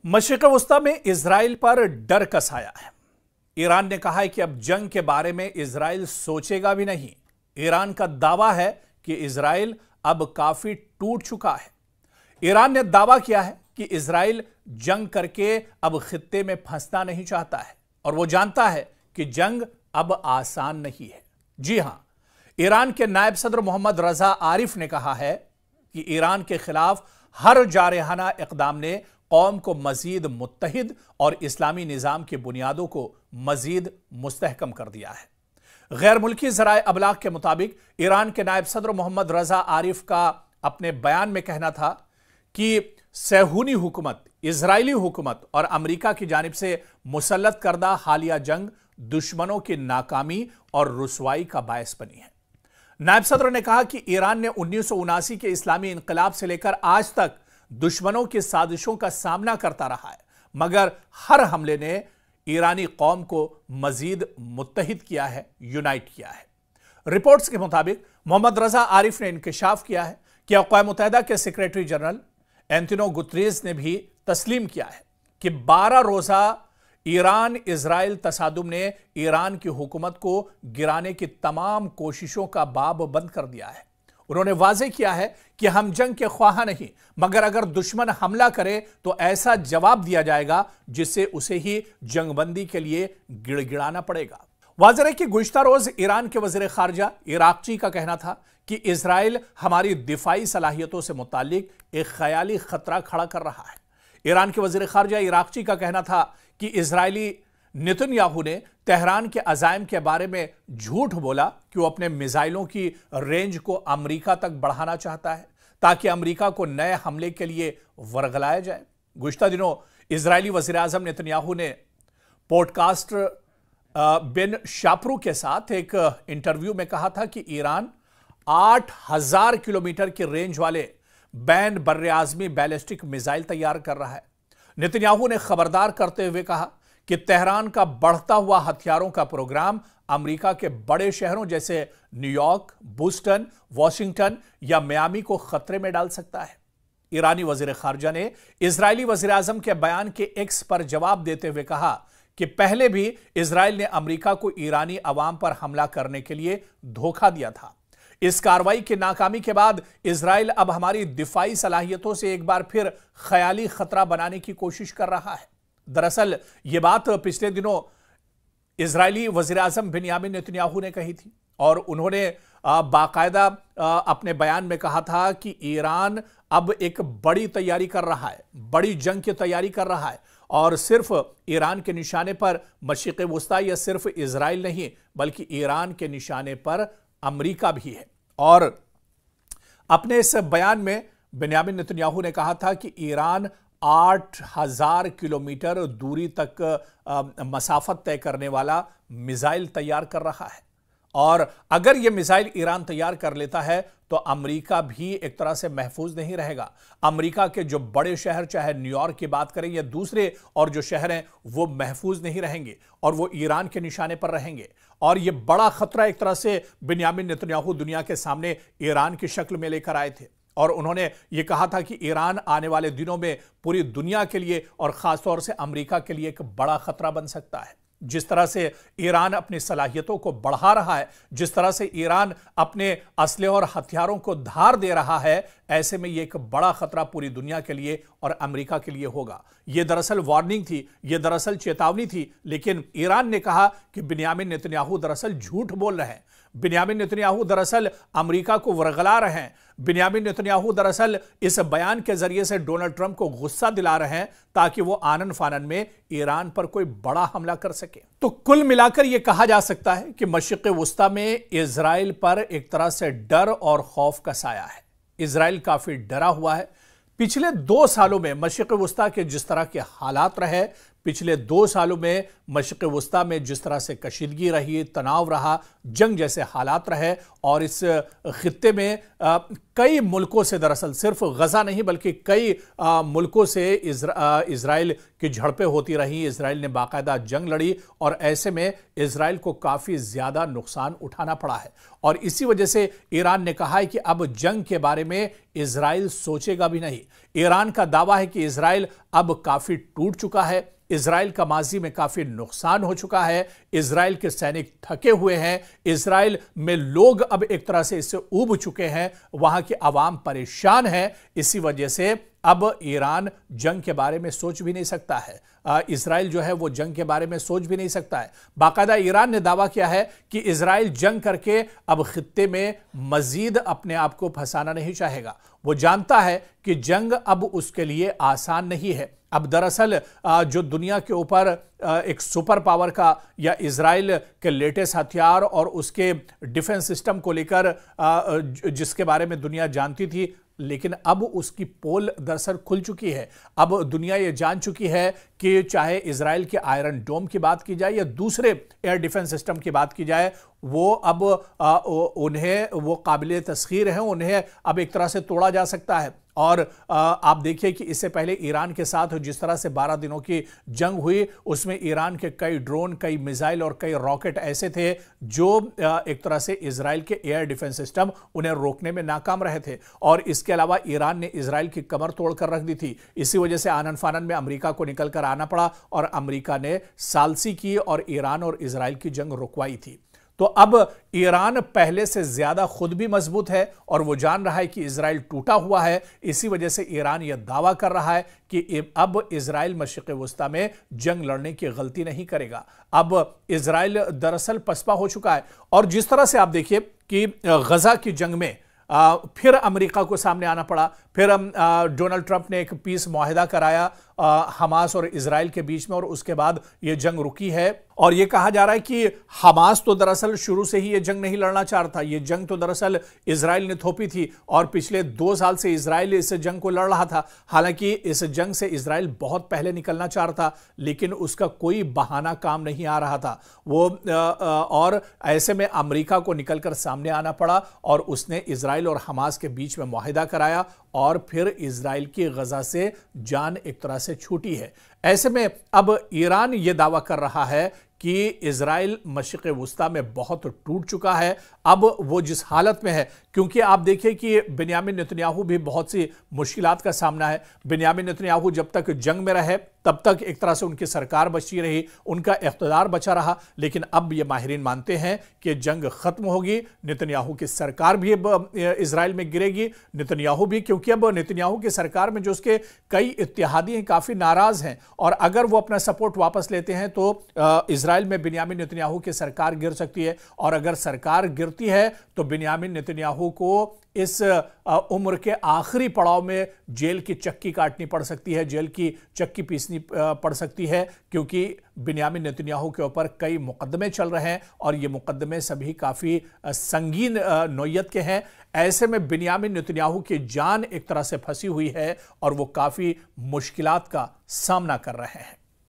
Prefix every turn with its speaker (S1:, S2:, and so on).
S1: मशरिक़ वस्ता में इजराइल पर डर का साया है। ईरान ने कहा है कि अब जंग के बारे में इजराइल सोचेगा भी नहीं। ईरान का दावा है कि इजराइल अब काफी टूट चुका है। ईरान ने दावा किया है कि इजराइल जंग करके अब खित्ते में फंसना नहीं चाहता है और वो जानता है कि जंग अब आसान नहीं है। जी हां, ईरान के नायब सदर मोहम्मद रजा आरिफ ने कहा है कि ईरान के खिलाफ हर जारहाना इक़दाम ने कौम को मजीद मुत्तहिद और इस्लामी निज़ाम की बुनियादों को मजीद मुस्तहकम कर दिया है। गैर मुल्की ज़राए अबलाग के मुताबिक ईरान के नायब सदर मोहम्मद रजा आरिफ का अपने बयान में कहना था कि सहूनी हुकूमत, इजरायली हुकूमत और अमरीका की जानिब से मुसल्लत करदा हालिया जंग दुश्मनों की नाकामी और रुसवाई का बायस बनी है। नायब सदर ने कहा कि ईरान ने 1979 के इस्लामी इनकलाब से लेकर आज तक दुश्मनों की साजिशों का सामना करता रहा है, मगर हर हमले ने ईरानी कौम को मजीद मुत्तहिद किया है, यूनाइट किया है। रिपोर्ट्स के मुताबिक मोहम्मद रजा आरिफ ने इंकशाफ किया है कि अक़वाम मुत्तहिदा के सेक्रेटरी जनरल एंटोनियो गुतरेस ने भी तस्लीम किया है कि 12 रोजा ईरान इजराइल तसादुम ने ईरान की हुकूमत को गिराने की तमाम कोशिशों का बाब बंद कर दिया है। उन्होंने वाज़ेह किया है कि हम जंग के ख्वाहा नहीं, मगर अगर दुश्मन हमला करे तो ऐसा जवाब दिया जाएगा जिससे उसे ही जंगबंदी के लिए गिड़गिड़ाना पड़ेगा। वाज़ेह है कि गुज़िश्ता रोज ईरान के वज़ीर ख़ारजा इराक़ची का कहना था कि इजराइल हमारी दिफाई सलाहियतों से मुतालिक एक ख़याली खतरा खड़ा कर रहा है। ईरान के वज़ीर ख़ारजा इराक़ची का कहना था कि इजरायली नेतन्याहू ने तेहरान के अज़ाइम के बारे में झूठ बोला कि वो अपने मिसाइलों की रेंज को अमेरिका तक बढ़ाना चाहता है ताकि अमेरिका को नए हमले के लिए वर्गलाया जाए। गुज़िश्ता दिनों इजरायली वज़ीर आज़म नेतन्याहू ने पॉडकास्ट बेन शापरू के साथ एक इंटरव्यू में कहा था कि ईरान 8000 किलोमीटर की रेंज वाले बैन बर्रे आज़मी बैलिस्टिक मिसाइल तैयार कर रहा है। नेतन्याहू ने खबरदार करते हुए कहा कि तेहरान का बढ़ता हुआ हथियारों का प्रोग्राम अमेरिका के बड़े शहरों जैसे न्यूयॉर्क, बोस्टन, वॉशिंगटन या मियामी को खतरे में डाल सकता है। ईरानी वज़ीर ख़ारजा ने इजरायली वज़ीर आज़म के बयान के एक्स पर जवाब देते हुए कहा कि पहले भी इजराइल ने अमेरिका को ईरानी अवाम पर हमला करने के लिए धोखा दिया था। इस कार्रवाई की नाकामी के बाद इजराइल अब हमारी दिफाई सलाहियतों से एक बार फिर ख्याली खतरा बनाने की कोशिश कर रहा है। दरअसल यह बात पिछले दिनों इजरायली वज़ीर आज़म बिन्यामिन नेतन्याहू ने कही थी और उन्होंने बाकायदा अपने बयान में कहा था कि ईरान अब एक बड़ी तैयारी कर रहा है, बड़ी जंग की तैयारी कर रहा है और सिर्फ ईरान के निशाने पर मशरिक़ वस्ता या सिर्फ इजराइल नहीं बल्कि ईरान के निशाने पर अमेरिका भी है। और अपने इस बयान में बिन्यामिन नेतन्याहू ने कहा था कि ईरान 8000 किलोमीटर दूरी तक मसाफत तय करने वाला मिसाइल तैयार कर रहा है और अगर यह मिसाइल ईरान तैयार कर लेता है तो अमेरिका भी एक तरह से महफूज नहीं रहेगा। अमेरिका के जो बड़े शहर, चाहे न्यूयॉर्क की बात करें या दूसरे और जो शहर हैं, वो महफूज नहीं रहेंगे और वो ईरान के निशाने पर रहेंगे। और यह बड़ा खतरा एक तरह से बिन्यामिन नेतन्याहू दुनिया के सामने ईरान की शक्ल में लेकर आए थे और उन्होंने ये कहा था कि ईरान आने वाले दिनों में पूरी दुनिया के लिए और खासतौर से अमेरिका के लिए एक बड़ा खतरा बन सकता है। जिस तरह से ईरान अपनी सलाहियतों को बढ़ा रहा है, जिस तरह से ईरान अपने असले और हथियारों को धार दे रहा है, ऐसे में यह एक बड़ा खतरा पूरी दुनिया के लिए और अमेरिका के लिए होगा। यह दरअसल वार्निंग थी, यह दरअसल चेतावनी थी, लेकिन ईरान ने कहा कि बिन्यामिन नेतन्याहू दरअसल झूठ बोल रहे हैं। बिन्यामिन नेतन्याहू दरअसल अमेरिका को वर्गला रहे हैं। बिन्यामिन नेतन्याहू दरअसल इस बयान के जरिए से डोनाल्ड ट्रंप को गुस्सा दिला रहे हैं ताकि वो आनन फानन में ईरान पर कोई बड़ा हमला कर सके। तो कुल मिलाकर यह कहा जा सकता है कि मशरिक़ वस्ता में इजराइल पर एक तरह से डर और खौफ का साया है। इजराइल काफी डरा हुआ है। पिछले 2 सालों में मशरिक़ वस्ता के जिस तरह के हालात रहे, पिछले 2 सालों में मशरिक़ वस्ता में जिस तरह से कशीदगी रही, तनाव रहा, जंग जैसे हालात रहे और इस खित्ते में कई मुल्कों से, दरअसल सिर्फ गजा नहीं बल्कि कई मुल्कों से इजराइल की झड़पें होती रही। इजराइल ने बाकायदा जंग लड़ी और ऐसे में इजराइल को काफ़ी ज़्यादा नुकसान उठाना पड़ा है और इसी वजह से ईरान ने कहा है कि अब जंग के बारे में इजराइल सोचेगा भी नहीं। ईरान का दावा है कि इजराइल अब काफ़ी टूट चुका है, इजराइल का माजी में काफ़ी नुकसान हो चुका है, इजराइल के सैनिक थके हुए हैं, इजराइल में लोग अब एक तरह से इससे ऊब चुके हैं, वहां की आवाम परेशान है। इसी वजह से अब ईरान जंग के बारे में सोच भी नहीं सकता है, इजराइल जो है वो जंग के बारे में सोच भी नहीं सकता है। बाकायदा ईरान ने दावा किया है कि इजराइल जंग करके अब खित्ते में मजीद अपने आप को फंसाना नहीं चाहेगा। वो जानता है कि जंग अब उसके लिए आसान नहीं है। अब दरअसल जो दुनिया के ऊपर एक सुपर पावर का या इजराइल के लेटेस्ट हथियार और उसके डिफेंस सिस्टम को लेकर जिसके बारे में दुनिया जानती थी, लेकिन अब उसकी पोल दरअसल खुल चुकी है। अब दुनिया ये जान चुकी है कि चाहे इजराइल के आयरन डोम की बात की जाए या दूसरे एयर डिफेंस सिस्टम की बात की जाए, वो अब उन्हें वो काबिल तस्खीर हैं, उन्हें अब एक तरह से तोड़ा जा सकता है। और आप देखिए कि इससे पहले ईरान के साथ जिस तरह से 12 दिनों की जंग हुई, उसमें ईरान के कई ड्रोन, कई मिसाइल और कई रॉकेट ऐसे थे जो एक तरह से इजराइल के एयर डिफेंस सिस्टम उन्हें रोकने में नाकाम रहे थे। और इसके अलावा ईरान ने इजराइल की कमर तोड़कर रख दी थी। इसी वजह से आनन फानन में अमेरिका को निकलकर आना पड़ा और अमेरिका ने सालसी की और ईरान और इजराइल की जंग रुकवाई थी। तो अब ईरान पहले से ज्यादा खुद भी मजबूत है और वो जान रहा है कि इजराइल टूटा हुआ है। इसी वजह से ईरान यह दावा कर रहा है कि अब इजराइल मशरिक़ वस्ता में जंग लड़ने की गलती नहीं करेगा। अब इजराइल दरअसल पसपा हो चुका है और जिस तरह से आप देखिए कि गजा की जंग में फिर अमेरिका को सामने आना पड़ा, फिर डोनाल्ड ट्रंप ने एक पीस मुआहिदा कराया हमास और इजराइल के बीच में और उसके बाद यह जंग रुकी है। और यह कहा जा रहा है कि हमास तो दरअसल शुरू से ही यह जंग नहीं लड़ना चाह रहा था, यह जंग तो दरअसल इजराइल ने थोपी थी और पिछले 2 साल से इजराइल इस जंग को लड़ रहा था। हालांकि इस जंग से इजराइल बहुत पहले निकलना चाह रहा था, लेकिन उसका कोई बहाना काम नहीं आ रहा था वो और ऐसे में अमेरिका को निकलकर सामने आना पड़ा और उसने इजराइल और हमास के बीच में मुआहिदा कराया और फिर इजराइल की गजा से जान एक तरह से छूटी है। ऐसे में अब ईरान यह दावा कर रहा है कि इजराइल मशरिक़ वस्ता में बहुत टूट चुका है। अब वो जिस हालत में है, क्योंकि आप देखिए कि बिन्यामिन नेतन्याहू भी बहुत सी मुश्किलात का सामना है। बिन्यामिन नेतन्याहू जब तक जंग में रहे तब तक एक तरह से उनकी सरकार बची रही, उनका इख्तिदार बचा रहा, लेकिन अब ये माहिरीन मानते हैं कि जंग खत्म होगी, नेतन्याहू की सरकार भी अब इजराइल में गिरेगी। नेतन्याहू भी, क्योंकि अब नेतन्याहू की सरकार में जो उसके कई इत्तेहादी हैं काफ़ी नाराज़ हैं और अगर वो अपना सपोर्ट वापस लेते हैं तो इजराइल में बिन्यामिन नेतन्याहू की सरकार गिर सकती है और अगर सरकार गिरती है तो बिन्यामिन नेतन्याहू को इस उम्र के आखिरी पड़ाव में जेल की चक्की काटनी पड़ सकती है, जेल की चक्की पीसनी पड़ सकती है, क्योंकि बिन्यामिन नेतन्याहू के ऊपर कई मुकदमे चल रहे हैं और ये मुकदमे सभी काफ़ी संगीन नौयत के हैं। ऐसे में बिन्यामिन नेतन्याहू की जान एक तरह से फंसी हुई है और वो काफ़ी मुश्किलात का सामना कर रहे हैं।